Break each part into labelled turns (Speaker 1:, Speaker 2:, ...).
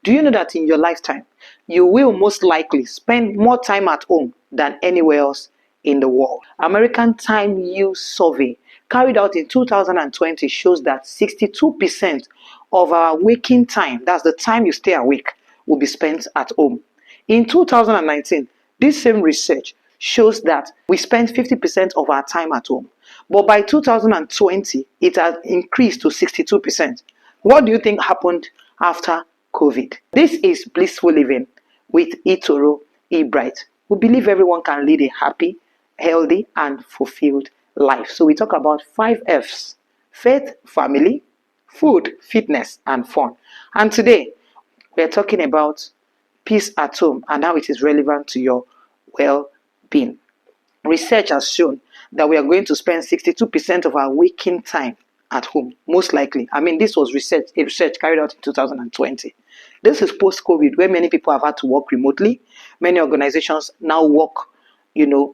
Speaker 1: Do you know that in your lifetime, you will most likely spend more time at home than anywhere else in the world? American Time Use Survey carried out in 2020 shows that 62% of our waking time, that's the time you stay awake, will be spent at home. In 2019, this same research shows that we spend 50% of our time at home. But by 2020, it has increased to 62%. What do you think happened after COVID? This is Blissful Living with Itoro Ebright. We believe everyone can lead a happy, healthy, and fulfilled life. So we talk about 5 F's: faith, family, food, fitness, and fun. And today, we're talking about peace at home and how it is relevant to your well-being. Research has shown that we are going to spend 62% of our waking time at home, most likely. I mean, this was a research carried out in 2020. This is post-COVID, where many people have had to work remotely. Many organizations now work,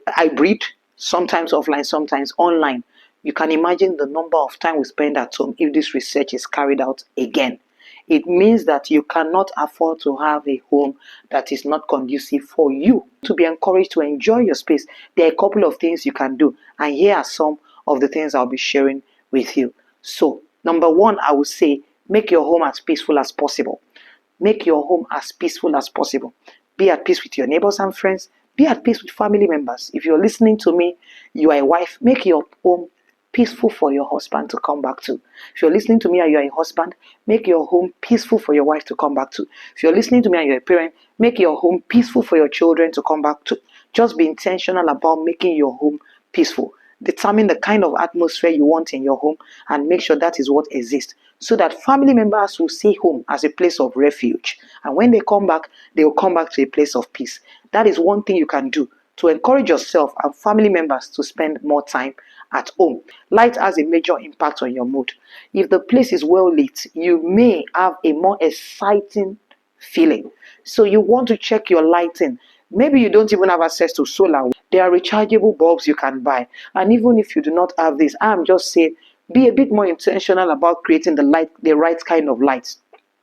Speaker 1: hybrid, sometimes offline, sometimes online. You can imagine the number of time we spend at home if this research is carried out again. It means that you cannot afford to have a home that is not conducive for you. To be encouraged to enjoy your space, there are a couple of things you can do, and here are some of the things I'll be sharing with you. So, number one, I would say, make your home as peaceful as possible. Make your home as peaceful as possible. Be at peace with your neighbors and friends. Be at peace with family members. If you're listening to me, you are a wife, make your home peaceful for your husband to come back to. If you're listening to me and you're a husband, make your home peaceful for your wife to come back to. If you're listening to me and you're a parent, make your home peaceful for your children to come back to. Just be intentional about making your home peaceful. Determine the kind of atmosphere you want in your home and make sure that is what exists, so that family members will see home as a place of refuge. And when they come back, they will come back to a place of peace. That is one thing you can do to encourage yourself and family members to spend more time at home. Light has a major impact on your mood. If the place is well lit, you may have a more exciting feeling. So you want to check your lighting. Maybe you don't even have access to solar. There are rechargeable bulbs you can buy. And even if you do not have this, I'm just saying, be a bit more intentional about creating the right kind of lights.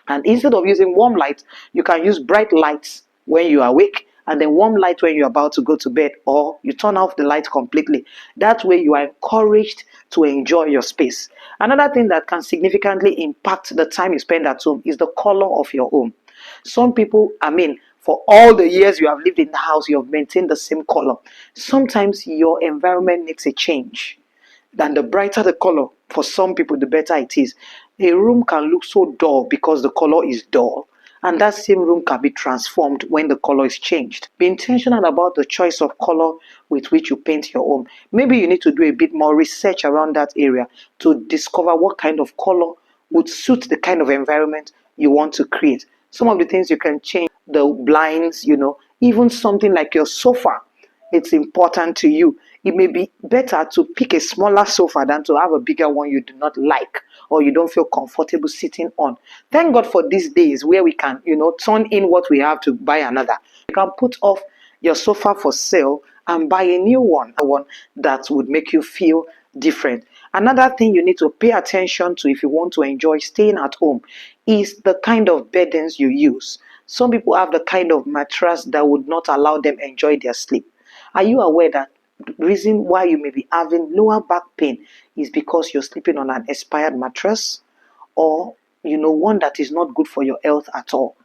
Speaker 1: And instead of using warm light, you can use bright lights when you are awake, and then warm light when you're about to go to bed, or you turn off the light completely. That way you are encouraged to enjoy your space. Another thing that can significantly impact the time you spend at home is the color of your home. Some people, for all the years you have lived in the house, you have maintained the same color. Sometimes your environment needs a change. And the brighter the color, for some people, the better it is. A room can look so dull because the color is dull. And that same room can be transformed when the color is changed. Be intentional about the choice of color with which you paint your home. Maybe you need to do a bit more research around that area to discover what kind of color would suit the kind of environment you want to create. Some of the things you can change, the blinds, even something like your sofa. It's important to you. It may be better to pick a smaller sofa than to have a bigger one you do not like or you don't feel comfortable sitting on. Thank God for these days where we can, turn in what we have to buy another. You can put off your sofa for sale and buy a new one that would make you feel different. Another thing you need to pay attention to if you want to enjoy staying at home is the kind of beddings you use. Some people have the kind of mattress that would not allow them enjoy their sleep. Are you aware that the reason why you may be having lower back pain is because you're sleeping on an expired mattress, or one that is not good for your health at all?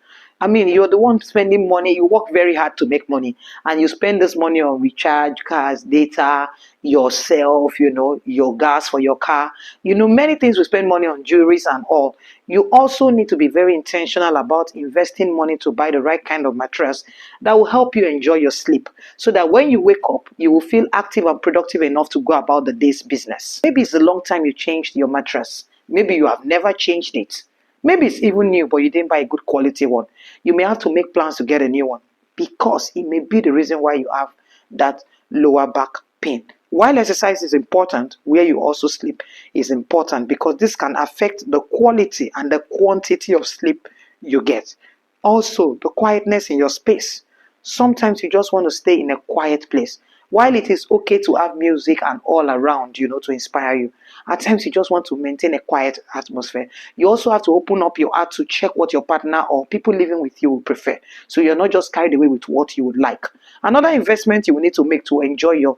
Speaker 1: You're the one spending money. You work very hard to make money, and you spend this money on recharge cards, data, yourself, your gas for your car. Many things we spend money on, jewelries and all. You also need to be very intentional about investing money to buy the right kind of mattress that will help you enjoy your sleep, so that when you wake up, you will feel active and productive enough to go about the day's business. Maybe it's a long time you changed your mattress. Maybe you have never changed it. Maybe it's even new, but you didn't buy a good quality one. You may have to make plans to get a new one, because it may be the reason why you have that lower back pain. While exercise is important, where you also sleep is important, because this can affect the quality and the quantity of sleep you get. Also, the quietness in your space. Sometimes you just want to stay in a quiet place, While it is okay to have music and all around, to inspire you, at times you just want to maintain a quiet atmosphere. You also have to open up your heart to check what your partner or people living with you would prefer. So you're not just carried away with what you would like. Another investment you will need to make to enjoy your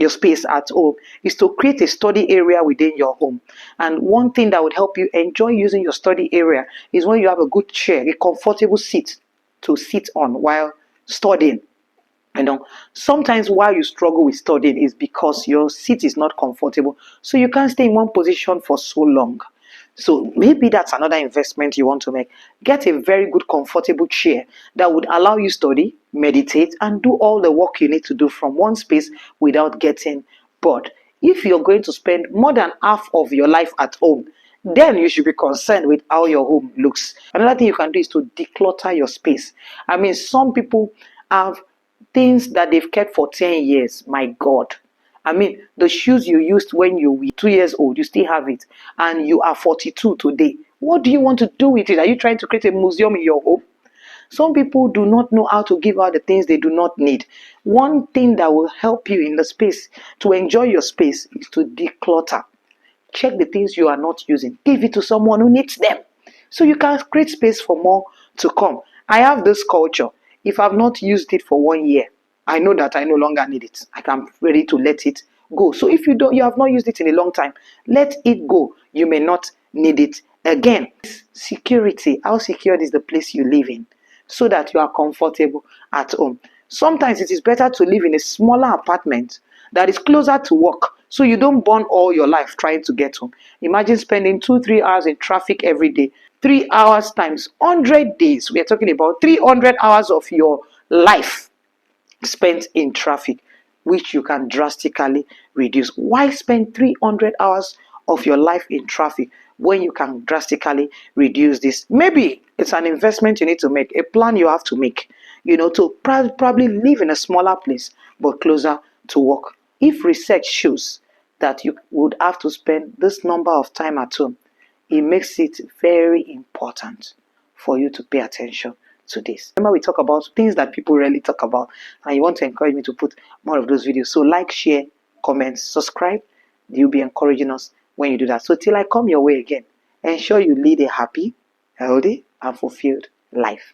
Speaker 1: space at home is to create a study area within your home. And one thing that would help you enjoy using your study area is when you have a good chair, a comfortable seat to sit on while studying. Sometimes why you struggle with studying is because your seat is not comfortable, so you can't stay in one position for so long. So maybe that's another investment you want to make. Get a very good comfortable chair that would allow you study, meditate, and do all the work you need to do from one space without getting bored. If you're going to spend more than half of your life at home, then you should be concerned with how your home looks. Another thing you can do is to declutter your space. I mean, some people have things that they've kept for 10 years. My God. I mean, the shoes you used when you were 2 years old, you still have it, and you are 42 today. What do you want to do with it? Are you trying to create a museum in your home? Some people do not know how to give out the things they do not need. One thing that will help you in the space to enjoy your space is to declutter. Check the things you are not using. Give it to someone who needs them, so you can create space for more to come. I have this culture. If I've not used it for 1 year, I know that I no longer need it. I'm ready to let it go. So if you have not used it in a long time, let it go. You may not need it again. Security. How secured is the place you live in, so that you are comfortable at home? Sometimes it is better to live in a smaller apartment that is closer to work, so you don't burn all your life trying to get home. Imagine spending 2-3 hours in traffic every day. 3 hours times 100 days. We are talking about 300 hours of your life spent in traffic, which you can drastically reduce. Why spend 300 hours of your life in traffic when you can drastically reduce this? Maybe it's an investment you need to make, a plan you have to make, to probably live in a smaller place but closer to work. If research shows that you would have to spend this number of time at home, it makes it very important for you to pay attention to this. Remember, we talk about things that people rarely talk about, and you want to encourage me to put more of those videos. So like, share, comment, subscribe. You'll be encouraging us when you do that. So till I come your way again, ensure you lead a happy, healthy, and fulfilled life.